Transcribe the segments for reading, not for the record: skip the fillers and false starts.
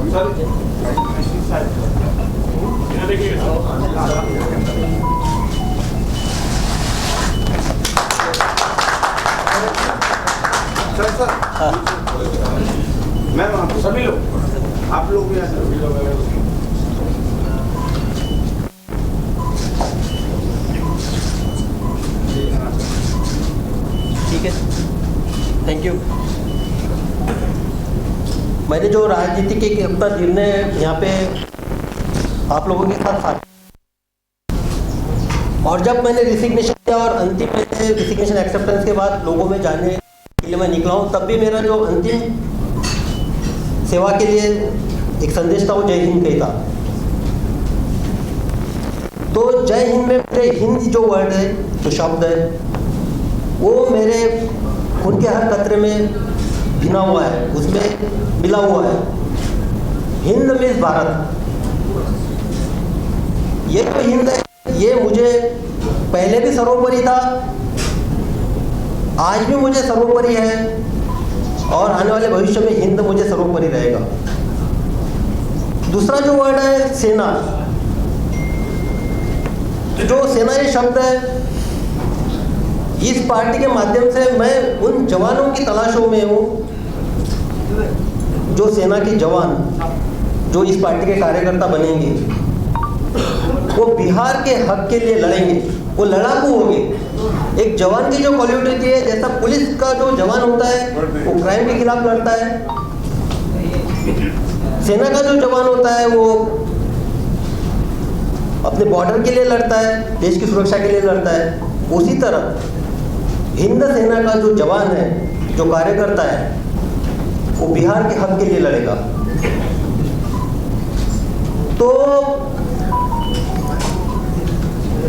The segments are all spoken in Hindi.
मैम सभी लोग, आप लोग भी सभी लोग ठीक है, थैंक यू। मैंने जो राजनीति के अपना निर्णय यहाँ पे आप लोगों के साथ और जब मैंने रिसिग्नेशन किया और अंतिम में रिसिग्नेशन एक्सेप्टेंस के बाद लोगों में जाने के लिए मैं निकला हूँ, तब भी मेरा जो अंतिम सेवा के लिए एक संदेश था वो जय हिंद का ही था। तो जय हिंद में मेरे हिंद जो वर्ड है, जो शब्द है, वो मेरे खून के हर कतरे में भिना हुआ है, उसमें मिला हुआ है। हिंद मीन्स भारत। ये जो हिंद है, ये मुझे पहले भी सर्वोपरि था, आज भी मुझे सर्वोपरि है, और आने वाले भविष्य में हिंद मुझे सर्वोपरि रहेगा। दूसरा जो वर्ड है सेना, जो सेना ये शब्द है, इस पार्टी के माध्यम से मैं उन जवानों की तलाशों में हूँ, जो सेना के जवान जो इस पार्टी के कार्यकर्ता बनेंगे, वो बिहार के हक के लिए लड़ेंगे, वो लड़ाकू होंगे। एक जवान की जो क्वालिटी है, जैसा पुलिस का जो जवान होता है वो क्राइम के खिलाफ लड़ता है, सेना का जो जवान होता है वो अपने बॉर्डर के लिए लड़ता है, देश की सुरक्षा के लिए लड़ता है। उसी तरह हिंद सेना का जो जवान है, जो कार्यकर्ता है, वो बिहार के हक के लिए लड़ेगा। तो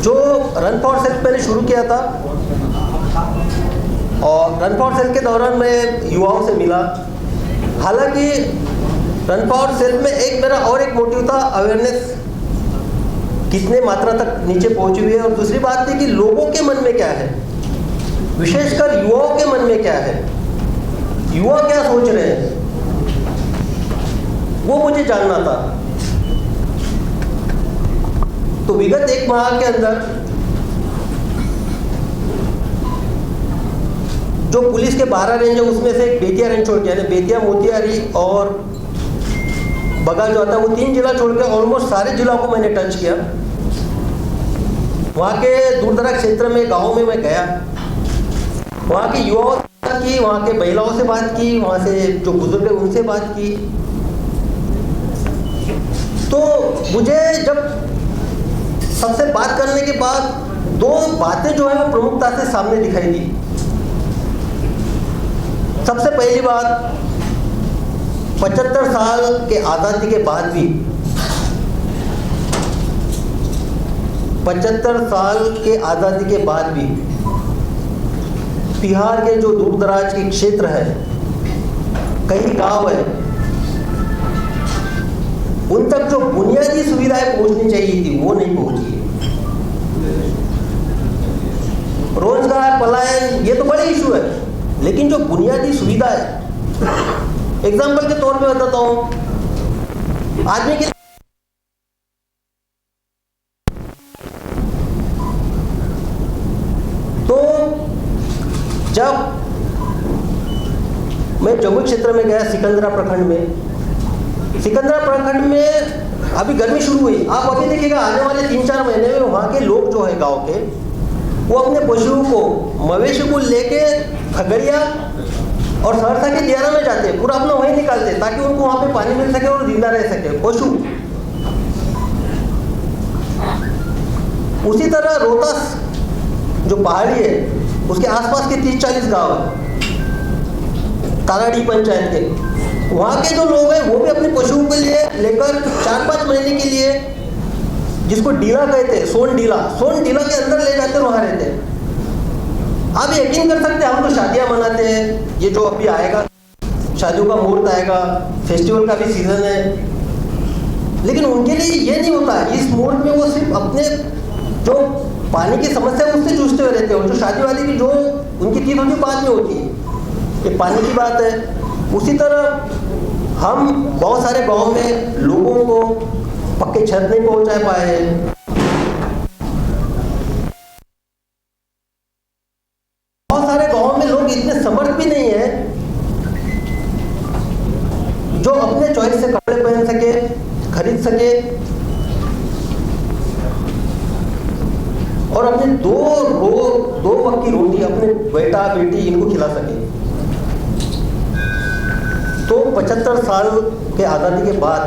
जो रन फॉर सेल्फ मैंने शुरू किया था, और रन फॉर सेल्फ के दौरान मैं युवाओं से मिला। हालांकि रन फॉर सेल्फ में एक मेरा और एक मोटिव था, अवेयरनेस कितने मात्रा तक नीचे पहुंची हुई है, और दूसरी बात थी कि लोगों के मन में क्या है, विशेषकर युवाओं के मन में क्या है, युवा क्या सोच रहे हैं, वो मुझे जानना था। तो विगत एक माह के अंदर जो पुलिस के 12 रेंज है, उसमें से एक बेतिया रेंज छोड़ के, यानी बेतिया, मोतिहारी और बगाल जो आता है, वो 3 जिला छोड़ के ऑलमोस्ट सारे जिलों को मैंने टच किया। वहाँ के दूर दराज क्षेत्र में, गाँव में मैं गया, वहाँ के युवाओं से बात की, वहाँ के महिलाओं से बात की, वहाँ से जो बुजुर्ग है उनसे बात की। तो मुझे जब सबसे बात करने के बाद 2 बातें जो है वो प्रमुखता से सामने दिखाई दी। सबसे पहली बात, 75 साल के आज़ादी के बाद भी, 75 साल के आज़ादी के बाद भी बिहार के जो दूर दराज के क्षेत्र है, कई गांव है, उन तक जो बुनियादी सुविधाएं पहुंचनी चाहिए थी वो नहीं पहुंची। रोजगार, पलायन, ये तो बड़े इशू है, लेकिन जो बुनियादी सुविधा है, एग्जाम्पल के तौर पे बताता हूं, आदमी के तो जब मैं जम्मू क्षेत्र में गया, सिकंदरा प्रखंड में, सिकंदरा प्रखंड में अभी गर्मी शुरू हुई, आप अभी देखिएगा आने वाले 3-4 महीने में वहाँ के लोग जो है गांव के, वो अपने पशुओं को, मवेशी को लेके खगड़िया और सहरसा के दियारा में जाते हैं, पूरा अपना वहीं निकालते हैं ताकि उनको वहाँ पे पानी मिल सके और जिंदा रह सके पशु। उसी तरह रोहतास जो पहाड़ी है, उसके आसपास के 30-40 गांव है, ताराडी पंचायत के, वहाँ के जो लोग हैं वो भी अपने पशुओं के लिए लेकर 4-5 महीने के लिए, जिसको डीला कहते हैं, सोन डीला के अंदर ले जाते हैं, वहाँ रहते हैं। आप यकीन कर सकते हैं, हम तो शादियाँ मनाते हैं, ये जो अभी आएगा शादियों का मुहूर्त आएगा, फेस्टिवल का भी सीजन है, लेकिन उनके लिए ये नहीं होता है। इस मुहूर्त में वो सिर्फ अपने जो पानी की समस्या है उससे जूझते हुए रहते हैं, जो शादी वाली की जो उनकी चीज होती है बाद में होती है, ये पानी की बात है। उसी तरह हम बहुत सारे गांव में लोगों को पक्के छत नहीं पहुंचा पाए। बहुत सारे गांव में लोग इतने समर्थ भी नहीं है जो अपने चॉइस से कपड़े पहन सके, खरीद सके और अपने दो वक्त की रोटी अपने बेटा बेटी इनको खिला सके। तो 75 साल के आज़ादी के बाद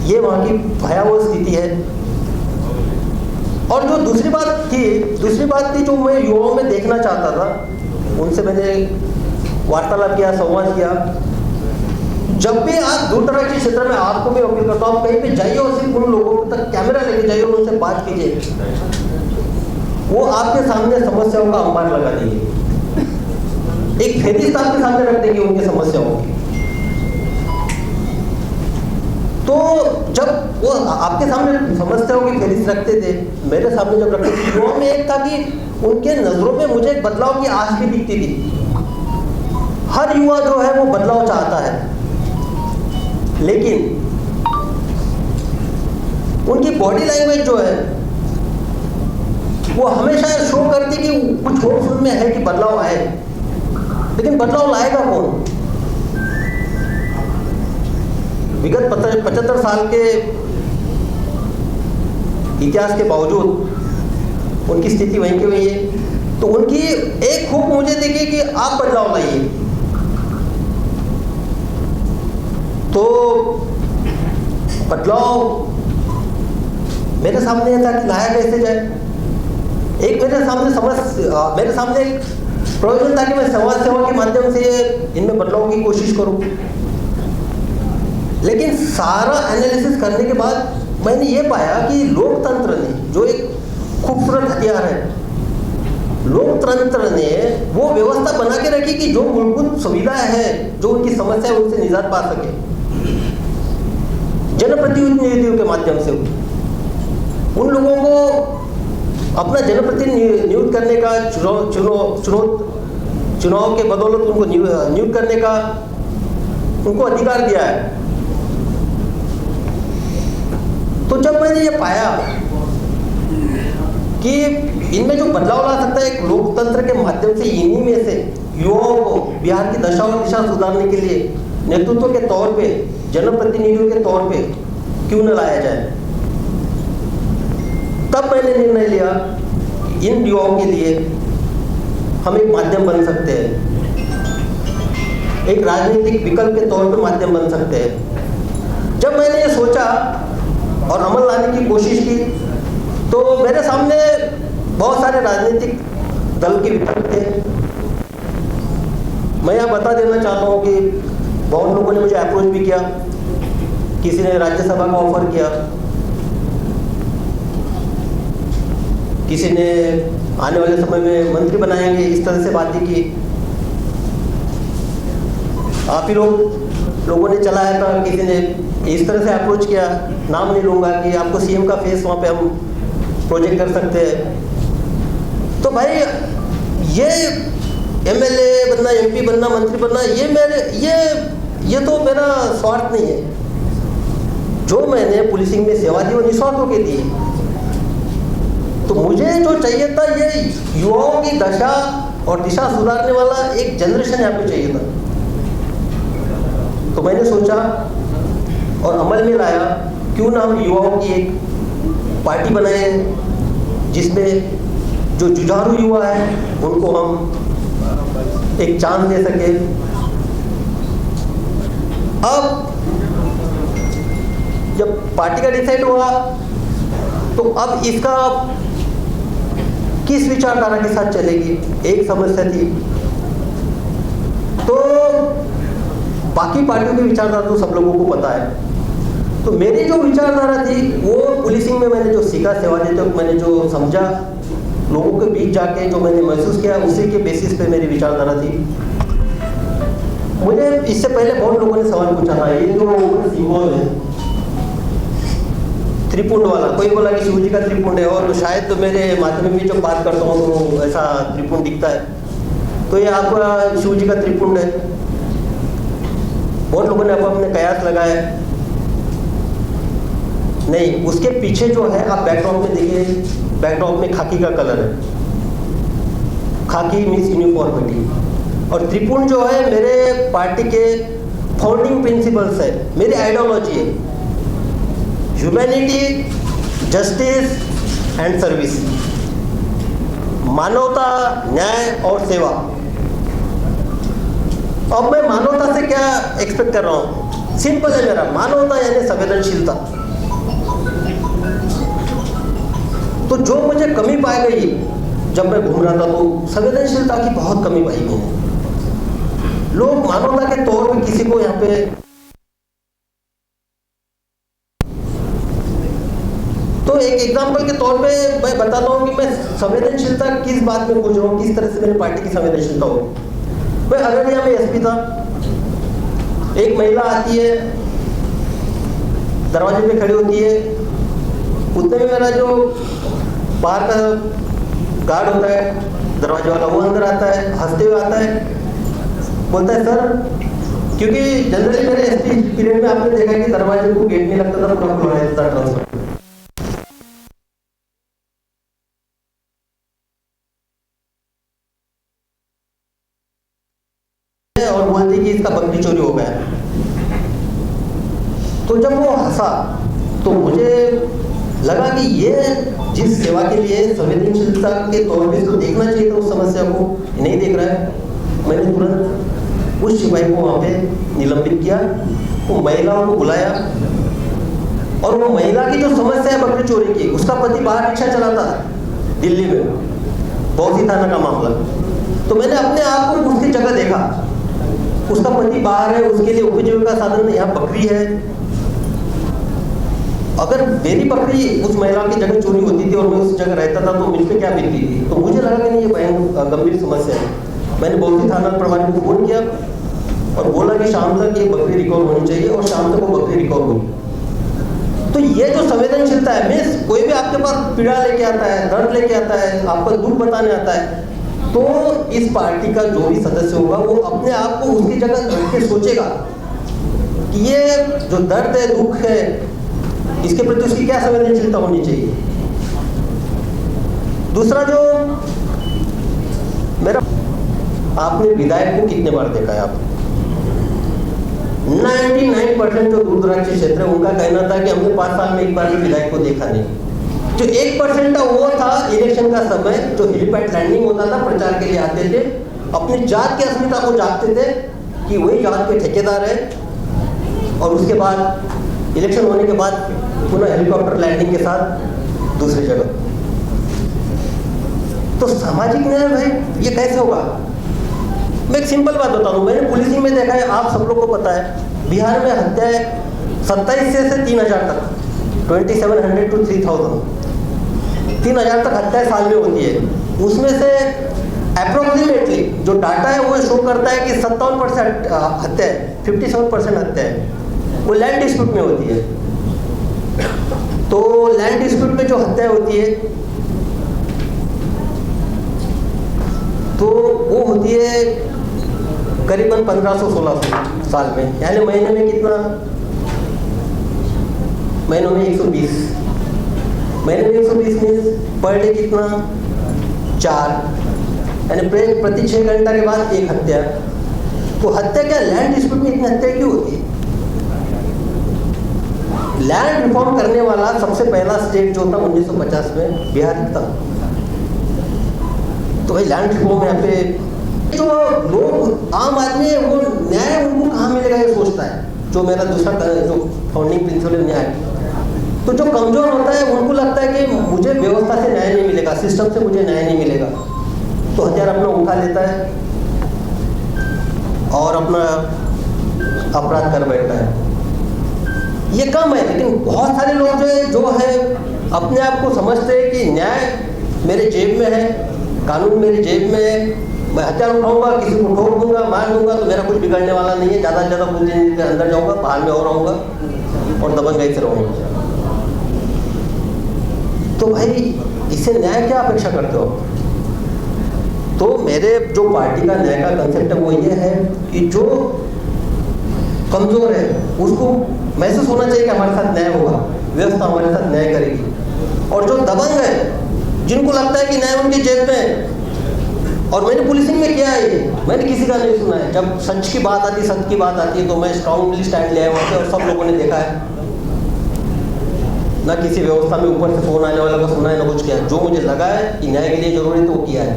ये वहाँ की भयावह स्थिति है। और जो दूसरी बात थी जो मैं युवाओं में देखना चाहता था, उनसे मैंने वार्तालाप किया, संवाद किया। जब भी आप दूर दराज के क्षेत्र में, आपको भी अपील करता हूँ, कहीं पे जाइए और सिर्फ उन लोगों तक कैमरा लेके जाइए और उनसे बात कीजिए। वो आपके सामने समस्याओं का अंबार लगा देंगे, एक फेरिस्त आपके सामने रख देंगे उनकी समस्याओं की। तो जब वो आपके सामने समस्याओं की फेरिस्त रखते थे, मेरे सामने जब रखते थे, युवाओं में एक था कि उनके नजरों में मुझे एक बदलाव की आस भी दिखती थी। हर युवा जो है वो बदलाव चाहता है, लेकिन उनकी बॉडी लैंग्वेज जो है वो हमेशा शो करती कि कुछ होश उनमें है कि बदलाव आए, लेकिन बदलाव लाएगा कौन? विगत 75 साल के इतिहास के बावजूद उनकी स्थिति वहीं की वहीं है। तो उनकी एक खूब मुझे देखिए कि आप बदलाव लाइए। तो बदलाव मेरे सामने ये था कि लाया कैसे जाए। एक मेरे सामने एक प्रयोजन था कि मैं समाज सेवा के माध्यम से इनमें बदलाव की कोशिश करूं। लेकिन सारा एनालिसिस करने के बाद मैंने ये पाया कि लोकतंत्र ने, जो एक खूबसूरत हथियार है, लोकतंत्र ने वो व्यवस्था बना के रखी कि जो मूलभूत सुविधाएं हैं, जो उनकी समस्या है, उनसे निजात पा सके जनप्रतिनिधियों के माध्यम से। उन लोगों को अपना जनप्रतिनिधि नियुक्त करने का, चुनाव के बदौलत उनको नियुक्त करने का उनको अधिकार दिया है। तो जब मैंने ये पाया कि इनमें जो बदलाव ला सकता है एक लोकतंत्र के माध्यम से, इन्हीं में से युवाओं को बिहार की दशा और दिशा सुधारने के लिए नेतृत्व के तौर पे, जनप्रतिनिधियों के तौर पे क्यों न लाया जाए, तब मैंने निर्णय लिया इन युवाओं के लिए हम एक माध्यम बन सकते हैं, एक राजनीतिक विकल्प के तौर पे माध्यम बन सकते हैं। जब मैंने ये सोचा और अमल लाने की कोशिश की, तो मेरे सामने बहुत सारे राजनीतिक दल के विकल्प थे। मैं यहाँ बता देना चाहता हूँ कि बहुत लोगों ने मुझे अप्रोच भी किया, किसी ने राज्यसभा का ऑफर किया, किसी ने आने वाले समय में मंत्री बनाएंगे इस तरह से बातें की। आप ही लोगों ने चलाया था, किसी ने इस तरह से अप्रोच किया, नाम नहीं लूंगा, कि आपको सीएम का फेस वहाँ पे हम प्रोजेक्ट कर सकते हैं। तो भाई ये एमएलए बनना, एमपी बनना, मंत्री बनना, ये तो मेरा स्वार्थ नहीं है। जो मैंने पुलिसिंग में सेवा दी वो निस्वार्थ होकर दी। तो मुझे जो चाहिए था, ये युवाओं की दशा और दिशा सुधारने वाला एक जनरेशन यहाँ पे चाहिए था। तो मैंने सोचा और अमल में लाया, क्यों ना हम युवाओं की एक पार्टी बनाए जिसमें जो जुझारू युवा है उनको हम एक चांस दे सके। अब जब पार्टी का डिसाइड हुआ, तो अब इसका किस विचारधारा के साथ चलेगी, एक समस्या थी। तो बाकी पार्टियों की विचारधारा तो सब लोगों को पता है। तो मेरी जो विचारधारा थी वो पुलिसिंग में मैंने जो सीखा, सेवा देते वक्त मैंने जो समझा, लोगों के बीच जाके जो मैंने महसूस किया, उसी के बेसिस पे मेरी विचारधारा थी। मुझे इससे पहले बहुत लोगों ने सवाल पूछा था, ये जो सिंबल है त्रिपुंड वाला, कोई बोला कि शिव जी का त्रिपुंड है, और शायद तो मेरे माध्यम में जो बात करता हूँ तो ऐसा त्रिपुंड दिखता है, तो ये आपका शिव जी का त्रिपुंड है। बहुत लोगों ने अपने कयास लगाए, नहीं, उसके पीछे जो है आप बैकड्रॉप में देखिए, बैकड्रॉप में खाकी का कलर है, खाकी मीन्स यूनिफॉर्मिटी। और त्रिपुण जो है मेरे पार्टी के फाउंडिंग प्रिंसिपल्स है, मेरी आइडियोलॉजी है, ह्यूमैनिटी, जस्टिस एंड सर्विस, मानवता, न्याय और सेवा। अब मैं मानवता से क्या एक्सपेक्ट कर रहा हूँ? सिंपल है मेरा, मानवता यानी संवेदनशीलता। तो जो मुझे कमी पाई गई जब मैं घूम रहा था, तो संवेदनशीलता की बहुत कमी पाई मैंने। लोग मानवता के तौर पे किसी को यहाँ पे, तो एक एग्जांपल के तौर पे मैं बताता हूँ कि मैं संवेदनशीलता किस बात में पूछ रहा हूँ, किस तरह से मेरे पार्टी की संवेदनशीलता हो। मैं अररिया में एसपी था, एक महिला आती है, दरवाजे पे खड़ी होती है, उतने में मेरा जो बाहर का गार्ड होता है, दरवाजे वाला, वो अंदर आता है, हंसते हुए आता है, बोलता है सर, क्योंकि जनरली मेरे एसपी पीरियड में आपने देखा कि दरवाजे को गेट नहीं लगता था, पूरा खुला रहता था ट्रांसफर। और बोलती कि इसका बकरी चोरी हो गया। तो जब वो हंसा तो मुझे लगा कि ये जिस सेवा के लिए संवेदनशीलता के तौर पे इसको देखना चाहिए था, उस समस्या को नहीं देख रहा है। मैंने तुरंत उस सिपाही को वहाँ पे निलंबित किया, वो महिलाओं को बुलाया, और वो महिला की जो समस्या है बकरी चोरी की, उसका पति बाहर रिक्शा चलाता है दिल्ली में, बौसी थाना का मामला। तो मैंने अपने आप को उसकी जगह देखा, उसका पति बाहर है, उसके लिए उपजीविका साधन यहाँ बकरी है। अगर मेरी बकरी उस महिला की जगह चोरी होती थी और मैं उस जगह रहता था तो मुझ पे क्या बीतती थी। तो मुझे लगा कि नहीं, ये भयंकर गंभीर समस्या है। मैंने बौसी थाना प्रभारी को फोन किया और बोला कि शाम तक ये बकरी रिकवर होनी चाहिए, और शाम तक वो बकरी रिकवर हुई। तो ये जो संवेदनशीलता है, मैं कोई भी आपके पास पीड़ा लेके आता है, दर्द लेके आता है, आपका दुख बताने आता है, तो इस पार्टी का जो भी सदस्य होगा वो अपने आप को उसकी जगह रख के सोचेगा कि ये जो दर्द है, दुख है, इसके प्रति उसकी क्या संवेदनशीलता होनी चाहिए। दूसरा जो मेरा, आपने विधायक को कितने बार देखा है? आप 99% जो दूर दराज के क्षेत्र है उनका कहना था कि हमने 5 साल में एक बार भी विधायक को देखा नहीं। जो 1% था वो था इलेक्शन का समय, जो हेलीपैड लैंडिंग होता था, प्रचार के लिए आते थे, अपनी जात की अस्मिता को जागते थे कि वही जात के ठेकेदार है, और उसके बाद इलेक्शन होने के बाद पुनः हेलीकॉप्टर लैंडिंग के साथ दूसरी जगह। तो सामाजिक न्याय भाई ये कैसे होगा? मैं एक सिंपल बात बताऊं, मैंने पुलिसिंग में देखा है, आप सब लोग को पता है, बिहार में हत्याएं 2700 से 3000 तक, 2700 to 3000, 3000 तक हत्याएं साल में होती है। उसमें से अप्रोक्सीमेटली जो डाटा है वो शो करता है कि 57% हत्याएं, 57% हत्याएं वो लैंड डिस्प्यूट में होती है। तो लैंड डिस्प्यूट में जो हत्याएं होती है तो वो होती है करीबन 1500-1600 साल में, यानी महीने में कितना? महीनों में 120, महीने में 120 मीन्स पर डे कितना? 4, यानी प्रति 6 घंटा के बाद एक हत्या। तो हत्या क्या, लैंड डिस्प्यूट में इतनी हत्या क्यों होती है? लैंड रिफॉर्म करने वाला सबसे पहला स्टेट जो था 1950 में बिहार था। तो भाई लैंड रिफॉर्म यहाँ पे जो लोग आम आदमी है वो न्याय उनको कहाँ मिलेगा ये सोचता है। जो मेरा दूसरा जो फाउंडिंग प्रिंसिपल न्याय, तो जो कमजोर होता है उनको लगता है कि मुझे व्यवस्था से न्याय नहीं मिलेगा, सिस्टम से मुझे न्याय नहीं मिलेगा, तो हथियार अपना उठा लेता है और अपना अपराध कर बैठता है। ये कम है, लेकिन बहुत सारे लोग जो है अपने आप को समझते हैं कि न्याय मेरे जेब में है, कानून मेरे जेब में है, मैं हथियार उठाऊंगा, किसी को ठोक दूंगा, मार दूंगा, तो मेरा कुछ बिगड़ने वाला नहीं है, ज़्यादा से ज़्यादा कुछ दिन के अंदर जाऊंगा, बाहर में और रहूंगा और दबंगाई से रहूंगा। तो भाई इससे न्याय क्या अपेक्षा करते हो? तो मेरे जो पार्टी का न्याय का कंसेप्ट है वो ये है कि जो कमजोर है, उसको महसूस होना चाहिए कि हमारे साथ न्याय होगा, व्यवस्था हमारे साथ न्याय करेगी। और जो दबंग है, जिनको लगता है कि न्याय उनकी जेब में है, और मैंने पुलिसिंग में किया है ये, मैंने किसी का नहीं सुना है। जब सच की बात आती है, सत्य की बात आती है, तो मैं स्ट्रांगली स्टैंड लिया वहाँ पे, और सब लोगों ने देखा है। ना किसी व्यवस्था में ऊपर से फोन आने वाला का सुना है, ना कुछ किया। जो मुझे लगा है कि न्याय के लिए जरूरी है तो वो किया है।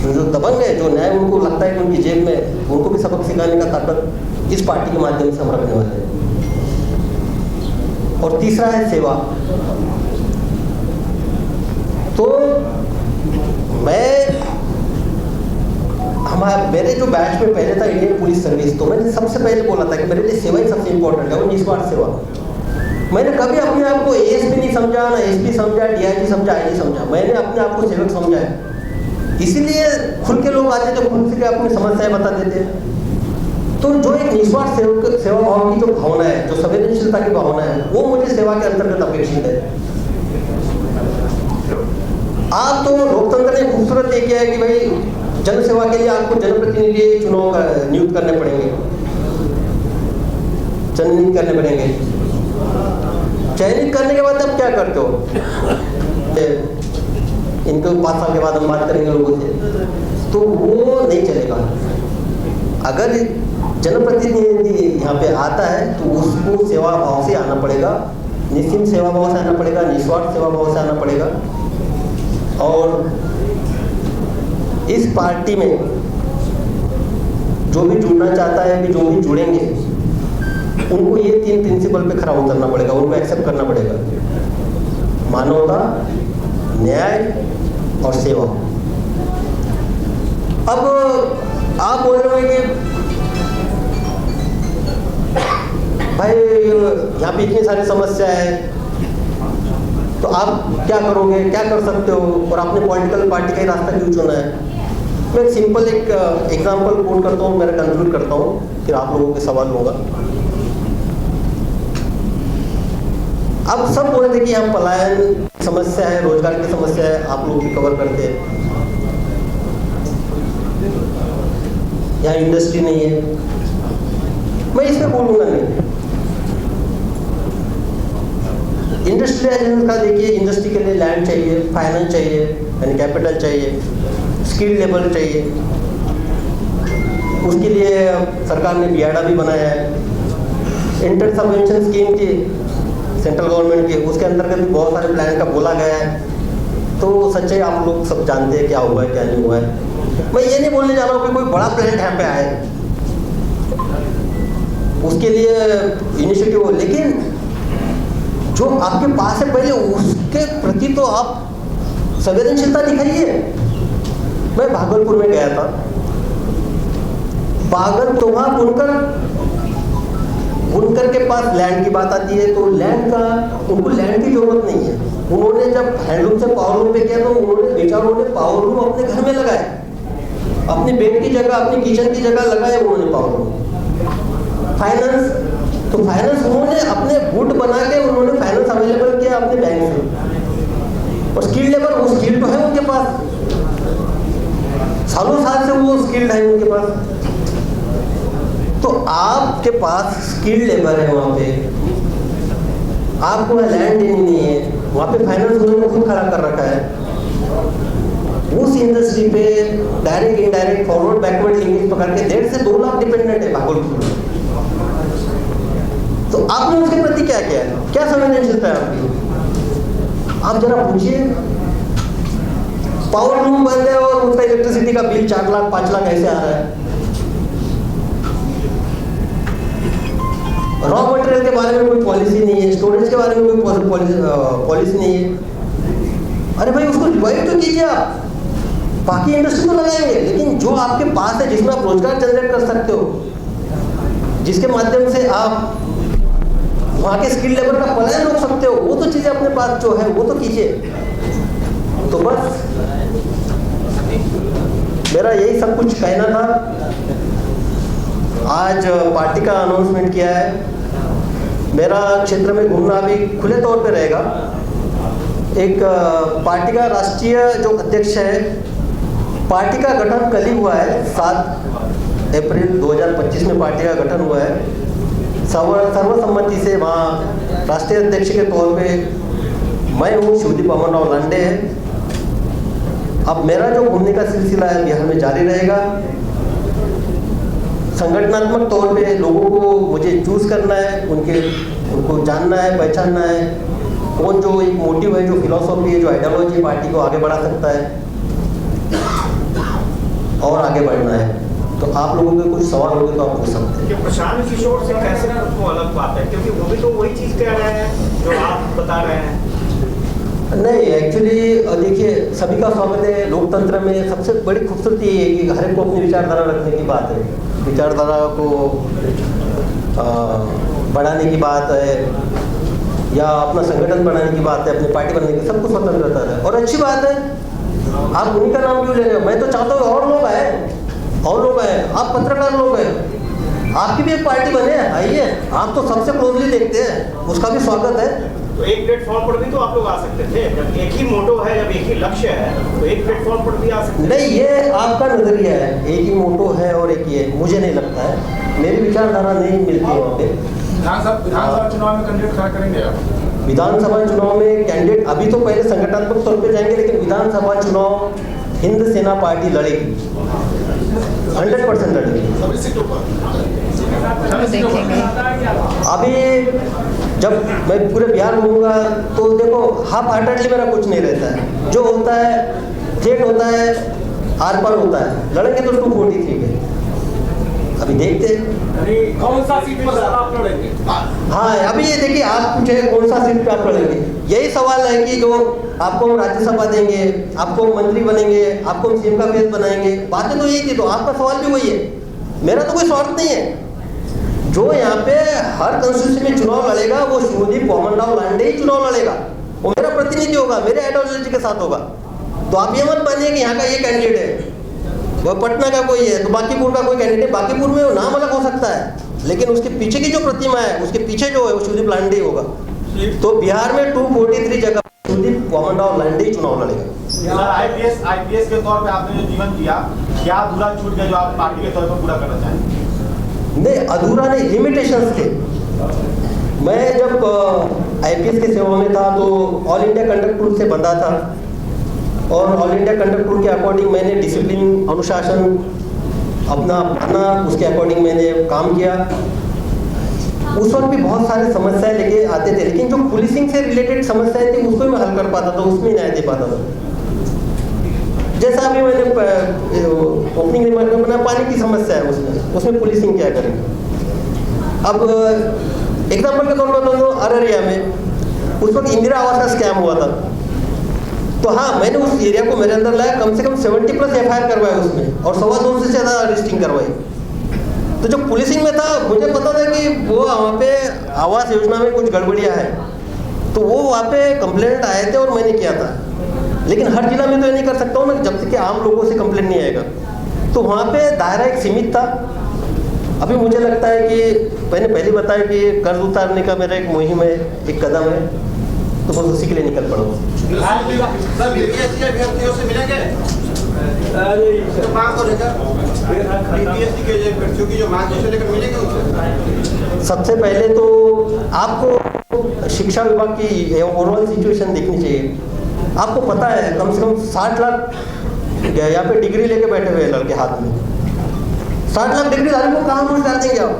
तो जो दबंग है, जो न्याय उनको लगता है कि उनकी जेब में, उनको भी सबक सिखाने का ताकत इस पार्टी के माध्यम से हम रखने वाले हैं। और तीसरा है सेवा। तो मैं मेरे जो बैच में पहले था इंडियन पुलिस सर्विस, तो मैंने सबसे पहले बोला था कि मेरे लिए सेवा ही सबसे इंपॉर्टेंट है, और निस्वार्थ सेवा। मैंने कभी अपने आप को एएसपी नहीं समझा, ना एसपी समझा, डीआईजी समझा, आईजी समझा। मैंने अपने आप को सेवक समझा है। इसीलिए खुल के लोग आते तो खुल के अपनी समस्याएं बता देते हैं। तो जो एक निस्वार्थ सेवा भाव की जो भावना है, जो संवेदनशीलता की भावना है, वो मुझे सेवा के अंतर्गत अपेक्षित है। आप तो लोकतंत्र ने खूबसूरत ये किया है कि भाई जन सेवा के लिए आपको जनप्रतिनिधि चुनाव नियुक्त करने पड़ेंगे, चयनित करने पड़ेंगे। चयनित करने के बाद आप क्या करते हो? इनको 5 साल के बाद हम बात करेंगे लोगों से, तो वो नहीं चलेगा। अगर जनप्रतिनिधि यहाँ पे आता है तो उसको सेवा भाव से आना पड़ेगा, निश्चित सेवा भाव से आना पड़ेगा, निस्वार्थ सेवा भाव से आना पड़ेगा। और इस पार्टी में जो भी जुड़ना चाहता है, कि जो भी जुड़ेंगे, उनको ये 3 प्रिंसिपल पे खरा उतरना पड़ेगा, उनको एक्सेप्ट करना पड़ेगा। मानवता, न्याय और सेवा। अब आप बोल रहे हो कि भाई यहाँ पे इतनी सारी समस्या है, तो आप क्या करोगे, क्या कर सकते हो, और आपने पॉलिटिकल पार्टी का ही रास्ता क्यों चुना है? मैं सिंपल एक एग्जांपल कोट करता हूँ, मेरा कंक्लूड करता हूँ, फिर आप लोगों के सवाल होगा। अब सब बोल रहे थे कि हम पलायन समस्या है, रोजगार की समस्या है, आप लोग भी कवर करते हैं, यहाँ इंडस्ट्री नहीं है। मैं इस पे बोलूंगा नहीं। इंडस्ट्रियलाइजेशन का देखिए, इंडस्ट्री के लिए लैंड चाहिए, फाइनेंस चाहिए, यानी कैपिटल चाहिए, स्किल लेबर चाहिए। उसके लिए सरकार ने बियाडा भी बनाया है, इंटर सबवेंशन स्कीम की, सेंट्रल गवर्नमेंट की, उसके अंतर्गत भी बहुत सारे प्लान का बोला गया है। तो सच्चाई आप लोग सब जानते हैं क्या हुआ है, क्या नहीं हुआ है। मैं ये नहीं बोलने जा रहा हूँ कि कोई बड़ा प्लान यहाँ पे आए, उसके लिए इनिशिएटिव हो, लेकिन जो आपके पास है पहले उसके प्रति तो आप संवेदनशीलता दिखाइए। मैं भागलपुर में गया था, तो वहाँ बुनकर के पास लैंड की बात आती है, तो लैंड का, उनको लैंड की जरूरत नहीं है। उन्होंने जब हैंडलूम से पावरलूम पे किया, तो उन्होंने बेचारों ने पावरलूम अपने घर में लगाए, अपनी बेड की जगह, अपनी किचन की जगह लगाए उन्होंने पावरलूम। फाइनेंस, तो फाइनेंस उन्होंने अपने वुड बना के उन्होंने फाइनेंस अवेलेबल किया अपने बैंक से। और स्किल्ड लेबर, वो स्किल तो है उनके पास, सालों साल से वो स्किल्ड है उनके पास। तो आपके पास स्किल्ड लेबर है वहाँ पे, आपको वहाँ लैंड देनी नहीं है, वहाँ पे फाइनेंस उन्होंने खुद खड़ा कर रखा है। उस इंडस्ट्री पे direct indirect forward backward linkage पकड़ के 1.5 से 2 लाख डिपेंडेंट है भागलपुर में। तो आपने उसके प्रति क्या किया है, क्या संवेदनशीलता है आपकी? आप जरा पूछिए, पावर लूम बंद है और उसका इलेक्ट्रिसिटी का बिल 4 लाख 5 लाख ऐसे आ रहा है। रॉ मटेरियल के बारे में कोई पॉलिसी नहीं है, स्टोरेज के बारे में कोई पॉलिसी नहीं है। अरे भाई उसको रिवाइव तो कीजिए आप, बाकी इंडस्ट्री तो लगाएंगे, लेकिन जो आपके पास है, जिसमें आप रोजगार जनरेट कर सकते हो, जिसके माध्यम से आप वहाँ के स्किल लेबर का पलायन रोक सकते हो, वो तो चीजें अपने पास जो है वो तो कीजिए। तो बस मेरा यही सब कुछ कहना था। आज पार्टी का अनाउंसमेंट किया है, मेरा क्षेत्र में घूमना अभी खुले तौर पे रहेगा। एक पार्टी का राष्ट्रीय जो अध्यक्ष है, पार्टी का गठन कल ही हुआ है, 7 अप्रैल 2025 में पार्टी का गठन हुआ है। सर्वसम्मति से वहाँ राष्ट्रीय अध्यक्ष के तौर पे मैं हूँ, शिवदीप अमनराव लांडे है। अब मेरा जो घूमने का सिलसिला है बिहार में जारी रहेगा। संगठनात्मक तौर पे लोगों को मुझे चूज करना है, उनको जानना है, पहचानना है, कौन जो एक मोटिव है, जो फिलॉसफी है, जो आइडियोलॉजी पार्टी को आगे बढ़ा सकता है और आगे बढ़ना है। तो आप लोगों के कुछ सवाल होंगे तो आप पूछ सकते हैं। कि प्रशांत किशोर से कैसे आपको अलग बात है, क्योंकि वो भी तो वही चीज़ कह रहे हैं जो आप बता रहे हैं। नहीं, एक्चुअली देखिए, सभी का स्वागत है। लोकतंत्र में सबसे बड़ी खूबसूरती ये है कि हर एक को अपनी विचारधारा रखने की बात है, विचारधारा को बढ़ाने की बात है या अपना संगठन बनाने की बात है, अपनी पार्टी बनाने की, सबको स्वतंत्रता है और अच्छी बात है। आप उन्हीं का नाम क्यों ले रहे हो? मैं तो चाहता हूँ और लोग आए, आप पत्रकार लोग हैं, आपकी भी एक पार्टी बने, आइए। आप तो सबसे क्लोजली देखते हैं, उसका भी स्वागत है। तो एक प्लेटफॉर्म पर भी तो आप लोग आ सकते थे। जब एक ही मोटो है, जब एक ही लक्ष्य है, तो एक प्लेटफॉर्म पर भी आ सकते थे। नहीं, ये आपका नजरिया है, एक ही मोटो है और एक ये, मुझे नहीं लगता है, मेरी विचारधारा नहीं मिलती है वहाँ पे। विधानसभा चुनाव में कैंडिडेट खड़ा करेंगे आप? विधानसभा चुनाव में कैंडिडेट अभी तो पहले संगठनात्मक तौर पे जाएंगे, लेकिन विधानसभा चुनाव हिंद सेना पार्टी लड़ेगी, 100% लड़ेगी। सभी सीटों पर अभी जब मैं पूरे बिहार घूमूंगा तो देखो, हाफ हार्टेडली मेरा कुछ नहीं रहता है। जो होता है थ्रेट होता है, आर पार होता है। लड़ेंगे तो 243 के, अभी देखते हैं कौन सा सीट पर आप लड़ेंगे? हाँ, अभी ये देखिए, आप पूछे कौन सा सीट पे आप लड़ेंगे, यही सवाल है कि जो आपको हम राज्यसभा देंगे, आपको मंत्री बनेंगे, आपको हम सीएम का फेस बनाएंगे, बातें तो यही थी। तो आपका सवाल भी वही है, मेरा तो कोई स्वार्थ नहीं है। जो यहाँ पे हर कंस्टिट्यूंसी में चुनाव लड़ेगा वो शिवदीप अमनराव लांडे ही चुनाव लड़ेगा, वो मेरा प्रतिनिधि होगा, मेरे आइडियोलॉजी के साथ होगा। तो आप ये मत मानिए कि यहाँ का ये कैंडिडेट है, वह पटना का कोई है तो बांकीपुर का कोई कैंडिडेट, बांकीपुर में वो नाम अलग हो सकता है, लेकिन उसके पीछे की जो प्रतिमा है, उसके पीछे जो है वो शिवदीप लांडे ही होगा। तो बिहार में 243 जगह शिवदीप अमनराव लांडे ही चुनाव लड़ेगा। आईपीएस के तौर पे आपने जो जीवन दिया, क्या अधूरा छूट गया जो आप पार्टी के तौर पर पूरा करना चाहेंगे? नहीं, अधूरा नहीं, लिमिटेशंस थे। मैं जब आईपीएस की सेवा में था तो ऑल इंडिया कंडक्ट रूल से बंधा था, और ऑल इंडिया कंडक्ट रूल के अकॉर्डिंग मैंने डिसिप्लिन, अनुशासन अपना उसके अकॉर्डिंग मैंने काम किया। उस वक्त भी बहुत सारे समस्याएं लेके आते थे, लेकिन जो पुलिसिंग से रिलेटेड समस्याएं थी उसको मैं हल कर पाता था, उसमें न्याय दे पाता था। जैसा अभी मैंने ओपनिंग रिमार्क में बनाया, पानी की समस्या है, उसमें पुलिसिंग क्या करेंगे। अब एग्जाम्पल के तौर पर बताऊँ, अररिया में उस वक्त इंदिरा आवास का स्कैम हुआ था। तो हाँ, मैंने उस एरिया को मेरे अंदर लाया, कम से कम 70+ एफआईआर करवाए उसमें, और 225 से ज़्यादा अरेस्टिंग करवाई। तो जब पुलिसिंग में था, मुझे पता था कि वो वहाँ पे आवास योजना में कुछ गड़बड़ियाँ हैं, तो वो वहाँ पे कंप्लेंट आए थे और मैंने किया था। लेकिन हर जिला में तो ये नहीं कर सकता हूँ ना, जब तक कि आम लोगों से कंप्लेंट नहीं आएगा। तो वहाँ पे दायरा एक सीमित था। अभी मुझे लगता है कि मैंने पहले बताया कि कर्ज उतारने का मेरा एक मुहिम है, एक कदम है, तो बस उसी के लिए निकल पड़ा। अभ्यर्थियों से मिलेंगे की जो मांग उसे लेकर मिलेंगे उनसे? सबसे पहले तो आपको शिक्षा विभाग की ओवरऑल सिचुएशन देखनी चाहिए। आपको पता है कम से कम 60 लाख यहाँ पे डिग्री लेके बैठे हुए लड़के हाथ में। 60 लाख डिग्री धारी को कहाँ रोज डाल देंगे आप?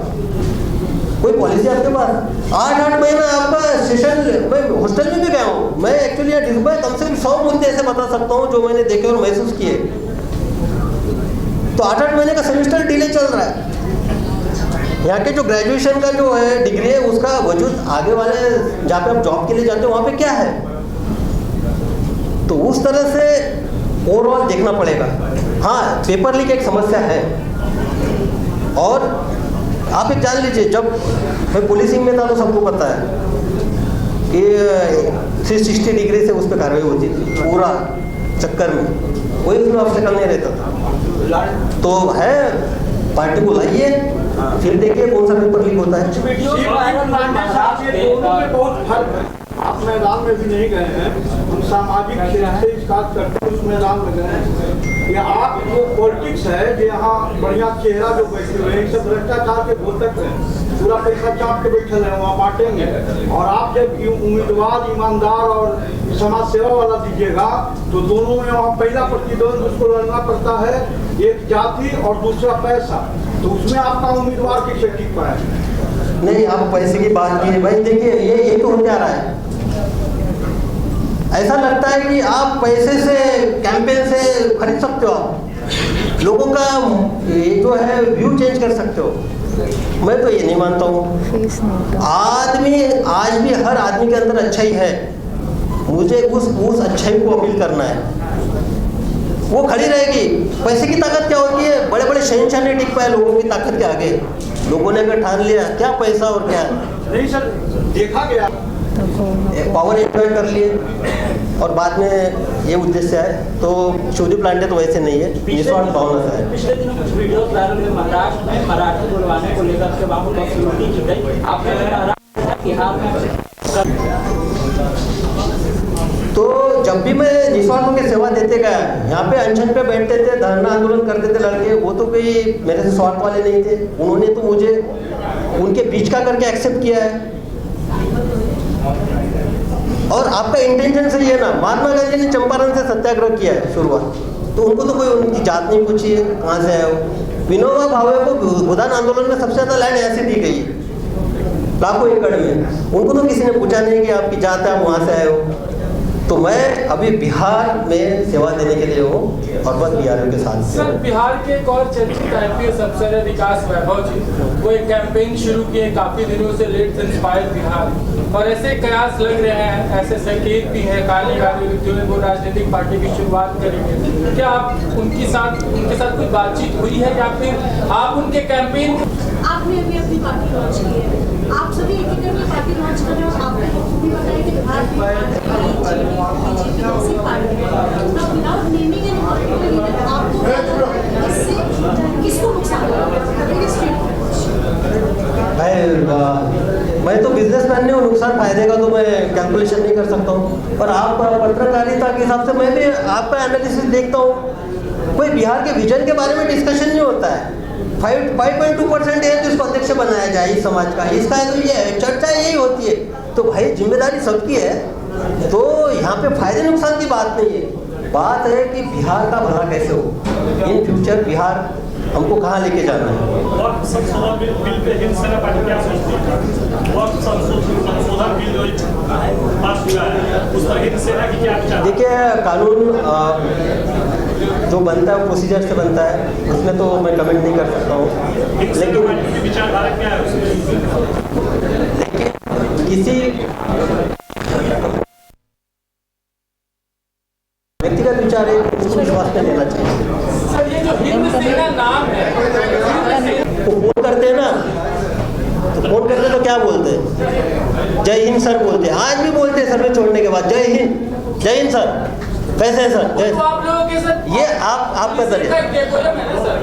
कोई पॉलिसी आपके पास? 8-8 महीना आपका सेशन, मैं हॉस्टल में भी गया हूँ। मैं एक्चुअली यहाँ डिस्प्ले कम से कम 100 मुद्दे ऐसे बता सकता हूँ जो मैंने देखे और महसूस किए। तो 8-8 महीने का सेमेस्टर डिले चल रहा है। यहाँ के जो ग्रेजुएशन का जो है डिग्री है, उसका वजूद आगे वाले जहाँ पे आप जॉब के लिए जाते हो वहाँ पे क्या है? तो उस तरह से ओवरऑल देखना पड़ेगा। हाँ, पेपर लीक एक समस्या है। और आप एक जान लीजिए, जब मैं पुलिसिंग में था तो सबको पता है कि 360 डिग्री से उस पर कार्रवाई होती थी पूरा चक्कर में, कोई उसमें ऑब्स्टेकल नहीं रहता था। तो है, पार्टी बुलाइए, फिर देखिए कौन सा पेपर लीक होता है। आप मैदान में भी नहीं गए हैं, हम सामाजिक क्षेत्र से इस बात करते उस मैदान में गए हैं। या आप जो पॉलिटिक्स है, जो यहाँ बढ़िया चेहरा जो बैठे हुए हैं, सब भ्रष्टाचार के घोतक हैं। पूरा पैसा चाप के बैठे हैं, वहाँ बांटेंगे। और आप जब उम्मीदवार ईमानदार और समाज सेवा वाला दीजिएगा तो दोनों में वहाँ पहला प्रतिद्वंद उसको लड़ना पड़ता है, एक जाति और दूसरा पैसा। तो उसमें आपका उम्मीदवार किसे टिक पाए? नहीं, आप पैसे की बात की भाई, देखिए ये तो हो क्या रहा है, ऐसा लगता है कि आप पैसे से कैंपेन से खरीद सकते हो, आप लोगों का ये जो है व्यू चेंज कर सकते हो। मैं तो ये नहीं मानता हूँ। आदमी आज भी हर आदमी के अंदर अच्छाई है, मुझे उस अच्छाई को अपील करना है, वो खड़ी रहेगी। पैसे की ताकत क्या होती है? बड़े बड़े शहंशाह नहीं टिक पाए लोगों की ताकत के आगे। लोगों ने अगर ठान लिया क्या पैसा और क्या नहीं सर, देखा गया पावर एंजॉय कर लिए और बाद में ये उद्देश्य है। तो शिवजी प्लांटे तो वैसे नहीं है, निस्वार्थ भावना से है। पिछले दिनों कुछ वीडियो वायरल हुए महाराष्ट्र में मराठी बुलवाने को लेकर के वहाँ पर लूटी की गई। आपने महाराष्ट्र बिहार में तो जब भी मैं निस्वार्थ होकर सेवा देते गया, यहाँ पे अनशन पे बैठते थे, धरना आंदोलन करते थे लड़के, वो तो कोई मेरे से स्वार्थ वाले नहीं थे। उन्होंने तो मुझे उनके बीच का करके एक्सेप्ट किया है। और आपका इंटेंशन सही है ना। महात्मा गांधी ने चंपारण से सत्याग्रह किया है शुरुआत, तो उनको तो कोई उनकी जात नहीं पूछी है कहाँ से आए हो। विनोबा भावे को भूदान आंदोलन में सबसे ज़्यादा लैंड ऐसी दी गई है, लाखों एकड़ में। उनको तो किसी ने पूछा नहीं कि आपकी जात है, आप वहाँ से आए हो। तो मैं अभी बिहार में सेवा देने के लिए हूँ और बस बिहारियों के साथ। सर, बिहार के एक और चर्चित IPS अफसर है विकास वैभव जी, वो एक कैंपेन शुरू किए काफी दिनों से, लेट्स इंस्पायर बिहार, और ऐसे कयास लग रहे हैं, ऐसे संकेत भी है काली जो वो राजनीतिक पार्टी की शुरुआत करेंगे। क्या आप उनके साथ कोई बातचीत हुई है या फिर आप उनके कैंपेन? आपने अभी अपनी पार्टी लॉन्च की है, आप सभी एक एक करके पार्टी लॉन्च कर रहे हो। आपने भी बताया कि बिहार में बीजेपी जैसी पार्टी है, तो विदाउट नेमिंग एंड पार्टी आपको इससे किसको नुकसान होगा? मैं तो बिजनेसमैन नहीं हूँ, नुकसान फायदे का तो मैं कैलकुलेशन नहीं कर सकता हूँ। पर आप पत्रकारिता के हिसाब से मैं भी आपका एनालिसिस देखता हूँ। कोई बिहार के विजन के बारे में डिस्कशन नहीं होता है। 5.2% है तो इसको अध्यक्ष बनाया जाए इस समाज का, इसका तो ये चर्चा यही होती है। तो भाई जिम्मेदारी सबकी है, तो यहाँ पे फायदे नुकसान की बात नहीं है। बात है कि बिहार का भला कैसे हो, इन फ्यूचर बिहार हमको कहाँ लेके जाना है। देखिए, कानून जो बनता है प्रोसीजर से बनता है, उसमें तो मैं कमेंट नहीं कर सकता हूँ। लेकिन किसी व्यक्तिगत विचार है उसको विश्वास नहीं देना चाहिए। सर, ये जो हिंद सेना नाम है, तो फोन करते हैं ना, तो फोन करते तो क्या बोलते हैं? जय हिंद सर बोलते हैं। आज भी बोलते हैं सर्वे छोड़ने के बाद, जय हिंद सर, कैसे है सर? तो आप लोगों के साथ ये आप का तरीका। सर